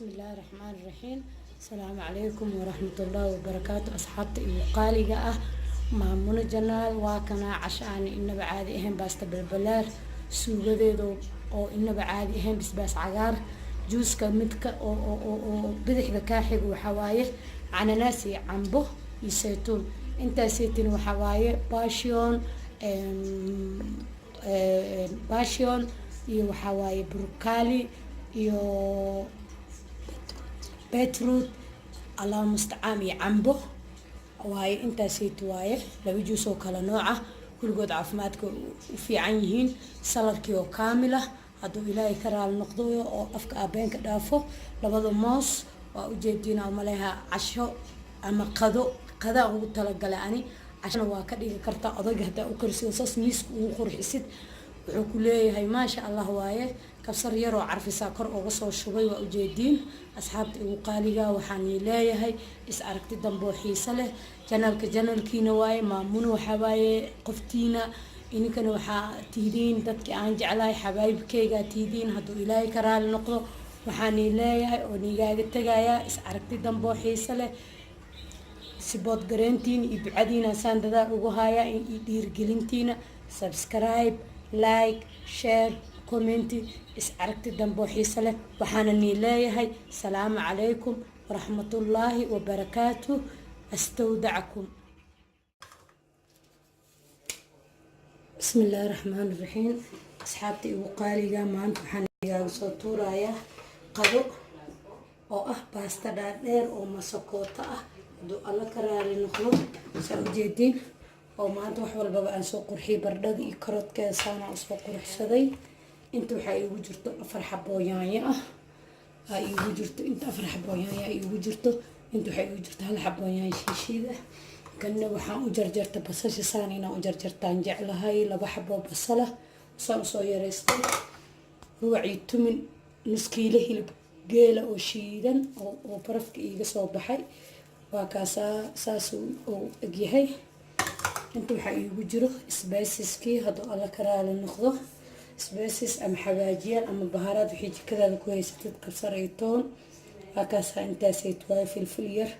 بسم الله الرحمن الرحيم. السلام عليكم ورحمة الله وبركاته. أصحابتي وقالي مامون جنال واكنا عشان إنه عادي إهم باستا بالبلار سوق ذيدو أو إنه عادي إهم بس عقار جوز كمدك أو بدح بكاحق وحوايه عناناسي عنبه يسيتون انت سيتين وحوايه باشيون iyo waxawaaye brokali iyo beetroot allah musta'an iyo cambo waaye intaasaytu waaye laba juus oo kala nooc ah kulligood caafimaadka u fiican yihiin saladkii oo kaamil ah hadduu ilaahay ka raali noqdo oo afka abeenka dhaafo labada moos waa u jeedina oo maleeha casho ama qada ugu talagalay ani cashana waa ka dhigi kartaa odaga hadaa u karsiyo saas miisku ugu qurxisid wuxuu ku leeyahay maasha Allah waaye kabsar yar oo carfisaa kor uga soo shubay waa ujeediin asxaabta ugu qaaliga waxaan leeyahay is aragti dambo xiiso leh janalkiina waaye maamuun waxa waaye qoftiina inkana waxa tiidiin dadkii aan jeclahay xabaybkeyga tiidiin hadduu ilaahay ka raali noqdo waxaan leeyahay oo nigaaga tagaya is aragti dambo xiiso leh sibood garantiin iyo ducadiina saan dadaal ugu haya in dhiirgelintiina subscribe like share comment is aragti dambo xiiso leh waxaana leeyahay salaamu calaykum waraxmatullaahi wabarakaatuh astawdacakum bismillaahi raxmaani raxiim asxaabtii ugu qaaliga maanta waxaan igaaga soo tuurayaa qado oo ah baasta dhaadheer oo masakoota ah hadduu alla ka raali noqdo saa ujeediin oo maanta wax walbaba aan soo qurxiyay bardhada iyo karoodkeeda saana u soo qurxsaday inta waxaa iigu jirto 4 xabo yaanyo ah iigu jirto inta 4 xabo yaanyo iigu jirto inta waxaa iigu jirto 1 xabo yaanyo shiishiid ah kanna waxaan u jarjarta basasha saan inaan u jarjartaan jeclahay 2 xabo basala saan soo yareystay ruuci tumin nus kiilo hilib geela oo shiidan oo barafka iiga soo baxay waa kaasa saas oo egyahay inta waxaa iigu jiro spiceski hadduu alla ka raali noqdo spices ama xawaajiyaal ama bahaaraad wixii jikadaada ku haysatid kabsar iyo toon waa kaasa intaasayt waaye filfil yar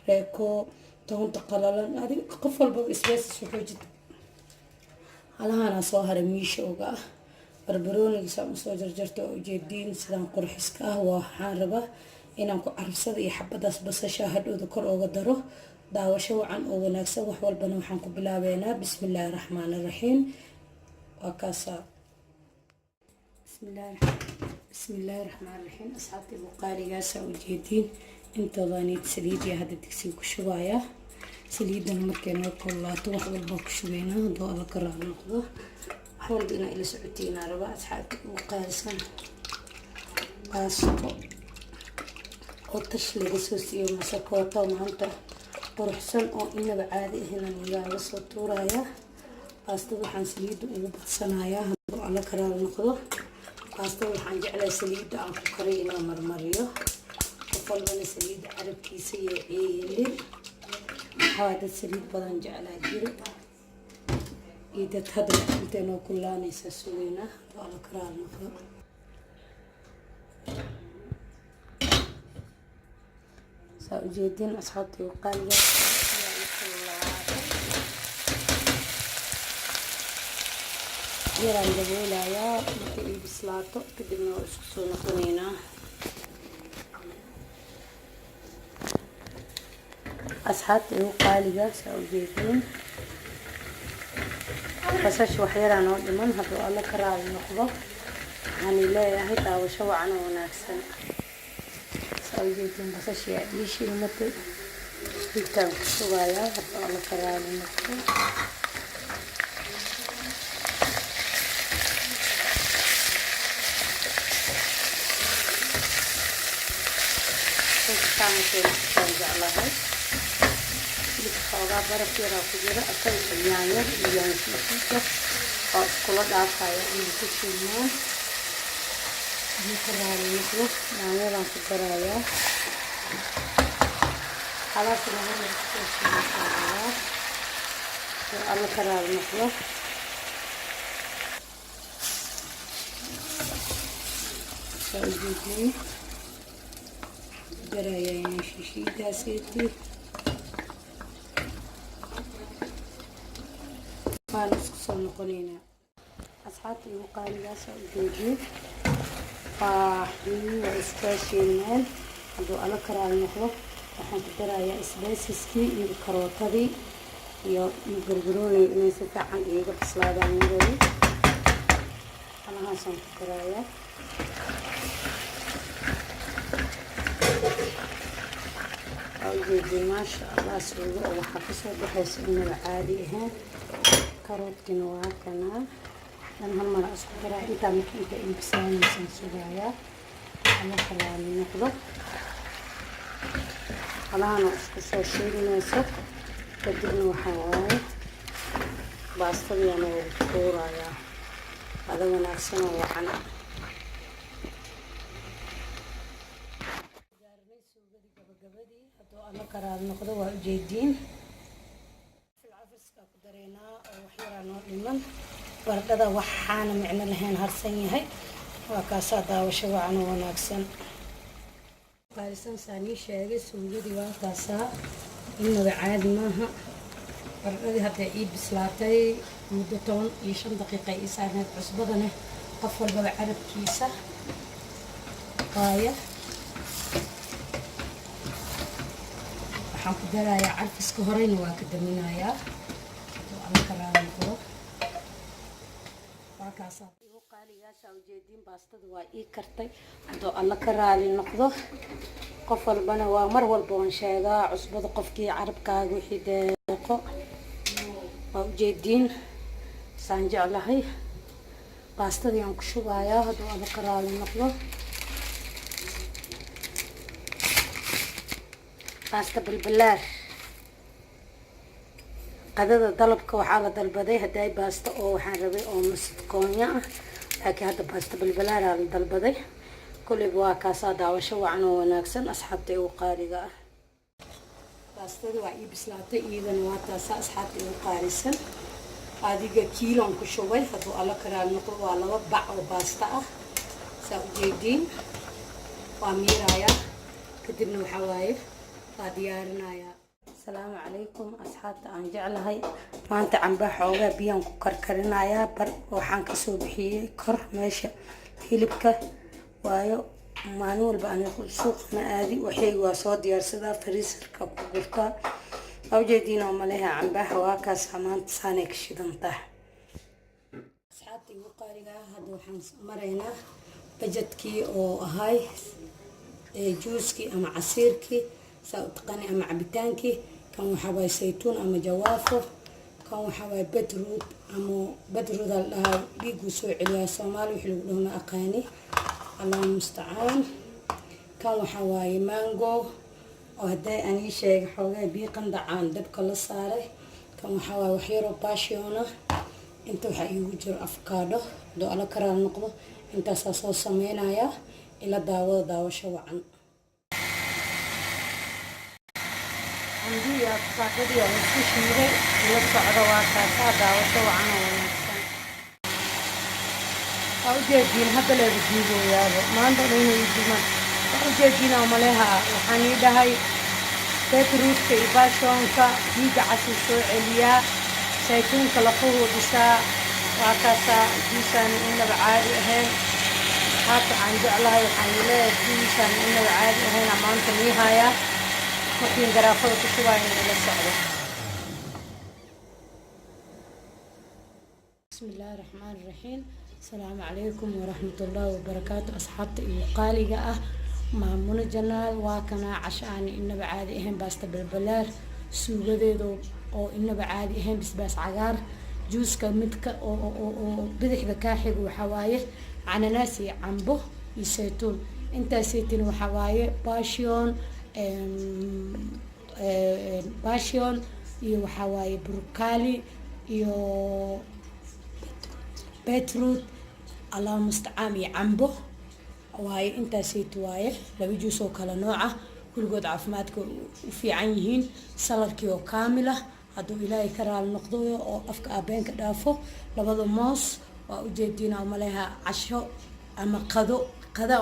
reeko toonta qalalan adig qof walba spices wuxuu jita halahana soo haray miisha uga ah barbarooniga saan usoo jarjarta oo ujeediin sidaan qurxiska ah waxaan rabaa inaan ku carfsada iyo xabadaas basasha hadhowda kor ooga daro daawasho wacan oo wanaagsan wax walbana waxaan ku bilaabeynaa bismillaahi raxmaani raxiim waa kaasa bismillaahi raxmaani raxiim asxaabtii buqaaligaasa ujeediin intoodaniid saliid iyo hadda digsiga ku shubaaya saliidana markay noo kululaato wax walbaa ku shubeynaa hadduu alla ka raali noqdo wax walba inaa ila socotiinaa rabaa asxaabtii ugu qaalisan baasto oo tash laga soo siiyo masakoota maanta quruxsan oo inaba caadi ahna nigaaga soo tuuraya baastada waxaan saliidda ugu badsanayaa hadduu alla ka raali noqdo baastada waxaan jeclahay saliidda aan ku kariyo inaan marmariyo qof walbana saliidda carabkiisa iyo ceelin waxaa dad saliid badan jeclaa jiro iyo dad hadda intay noo kulaanaysa sugeynaa hadduu alla ka raali noqdo saa ujeedin asxaabtii waqaaliga yaraan daboolayaa marka ay bislaato kadibna waa isku soo noqoneynaa asxaabtii waqaaliga saa ujeedin basasha wax yaraan oo dhiman hadduu alla ka raali noqdo waxaan leeyahay daawasho wacan oo wanaagsan ujeedin basasha iishii matay intaan ku shubayaa hadduu alla ka raali noqdo saan jeclahay hilibka xoogaa baraf yaraa ku jira asaga yaanyo iyo yaansiisiisa oo iskula dhaafaya inay ku shiilmaan hadduu ka raali noqdo yaanyadaan ku darayaa خلاص انا هنا ان شاء الله الله كرار نخلص سوي daraya shiishiidaaseti waan isku soo noqonaynaa asxaabta igu qaaligaas oo ujeedin waa iskaashiineen hadduu ala karaal noqdo waxaan ku darayaa isbaysiskii iyo karootadii iyo gargaroonay inay si fiican iiga bislaadaan yadoodii alahaasaan ku darayaa ujeedin maasha allah suugo oo waxaa kasoo baxaysa inaba caadi ahaan karoodkina waa kanaa dan hal mara isku daraa intaa marka inta inbisaanaysaan sugayaa ala kalaali noqdo alahana isku soo shiilinayso kadibna waxaa waaye baastadiiana ugu tuurayaa ada wanaagsan oo wacan gaarinay suugadii gabagabadii hadduu ala karaal noqdo waa ujeediin filcafiska ku dareynaa oo waxyaraa noo dhiman baradhada waxaana micno lahayn harsan yahay waa kaasaa daawasho wacan oo wanaagsan qaalisan saanii sheegay suugadii waa kaasaa inaba caadi maaha baradhadii hadday ii bislaatay muddo 15 daqiiqa ii saarneed cusbadane qof walbaba carabkiisa waaye waxaan ku darayaa carfiska horeyna waa ka daminayaa ala karaanko waa kaasaa igu qaaligaasha ujeediin baastada waa ii kartay hadduu alla ka raali noqdo qof walbana waa mar walba waan sheegaa cusbada qofkii carabkaaga wixii deeqo waa ujeediin saan jeclahay baastadii aan ku shubayaa hadduu alla ka raali noqdo baasta balbalaar qadada dalabka waxaa la dalbaday hadday baasta oo waxaan rabay oo masidkoonya ah laakiin hadda baasta balbalaaraa la dalbaday kulliba waa kaasaa daawasho wacan oo wanaagsan asxaabta igu qaaliga ah baastadii waa ii bislaatay iyadana waa taasaa asxaabta igu qaalisan adiga kiiloon ku shubay hadduu alla karaal noqdo waa 2 bac oo baasta ah saa ujeediin waa miirayaa kadibna waxaa waaye waa diyaarinayaa asalaamu calaykum asxaabta aan jeclahay maanta camba xoogaa biyaan ku karkarinayaa bar waxaan kasoo bixiyey kor meesha hilibka waayo maalin walba anigu suuq ma aadi waxaygu waa soo diyaarsadaa fariisarka ku gurtaa ujeediin oo maleha cambaha waa kaas maanta saanay ka shidantaa asxaabta igu qaaliga ah hadda waxaan maraynaa bajedkii oo ahay juuskii ama casiirkii saa u taqaani ama cabitaankii kan waxaa waaye saytuun ama jawaafo kan waxaa waaye badruud ama badruud la dhahaa dhiiguu soo celiyaa soomaali wixii lagu dhaho ma aqaani allahu mustacaan kan waxaa waaye mango oo hadday aan ii sheegay xoogaa biyo qandacaan dabka la saaray kan waxaa waaye waxyaroo baashiona inta waxaa iigu jiro afkaadho hadduu ala karaal noqdo intaasaa soo sameynayaa ila daawada daawasho wacan عندي أفكار يا مش مشهورة يوسع رواتها هذا وسوعنا ونحسن أو جدين هذا اللي بيجوا يا ما عندنا يجوا أو جدين عملها وحنيدة هاي تروح في باشون كا يجي عسيسو عليا سيكون كلفوه بسا وكاسا جيسان إنه بعادي هين حتى عند الله وحنيلة جيسان إنه بعادي هين عمان تنيهايا ممكن جرافة كشوائن إلى السعودة. بسم الله الرحمن الرحيم. السلام عليكم ورحمة الله وبركاته. أصحابتي المقالقة مع منى جنال وكنا عشان إنه بعادي إهم باست بالبلار سوق ذو أو إنه بعادي إهم بس عقار جوز كمتك أو بدح بكاحق وحوايه على ناسي عنبه يسيتون أنت سيتين وحوايه باشيون باشيون iyo waxa waaye broccoli iyo beetroot allah musta'an iyo cambo waaye intaasayt waaye laba juus oo kala nooc ah kulligood caafimaadka u fiican yihiin saladkii oo kaamil ah hadduu ilaahay ka raali noqdo oo afka abeenka dhaafo labada moos waa u jeedinaa maleha casho ama qado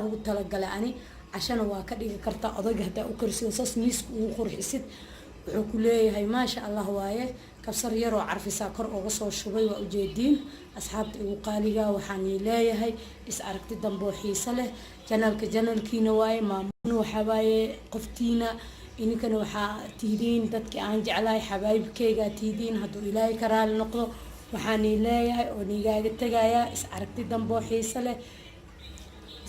ugu talagalay ani cashana waa ka dhigi kartaa odaga hadaa u karisid saas miiska ugu qurxisid wuxuu ku leeyahay maasha allah waaye kabsar yar oo carfisaa kor uga soo shubay waa ujeediin asxaabta ugu qaaliga waxaan leeyahay is aragti dambe oo xiiso leh janalkiina waaye maamuna waxaa waaye qoftiina ininkana waxaa tihidiin dadkii aan jeclahay xabaayibkeyga tihidiin hadduu ilaahay ka raali noqdo waxaan leeyahay oo nigaaga tegayaa is aragti dambe oo xiiso leh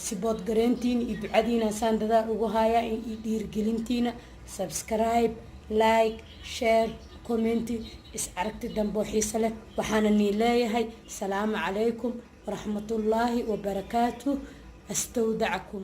sibood gareentiina iyo ducadiina saan dadaal ugu hayaa iyo dhiirgelintiina subscribe like share comment is aragti dambe oo xiiso leh waxaana leeyahay salaamu calaykum waraxmatullaahi wabarakaatuh astawdacakum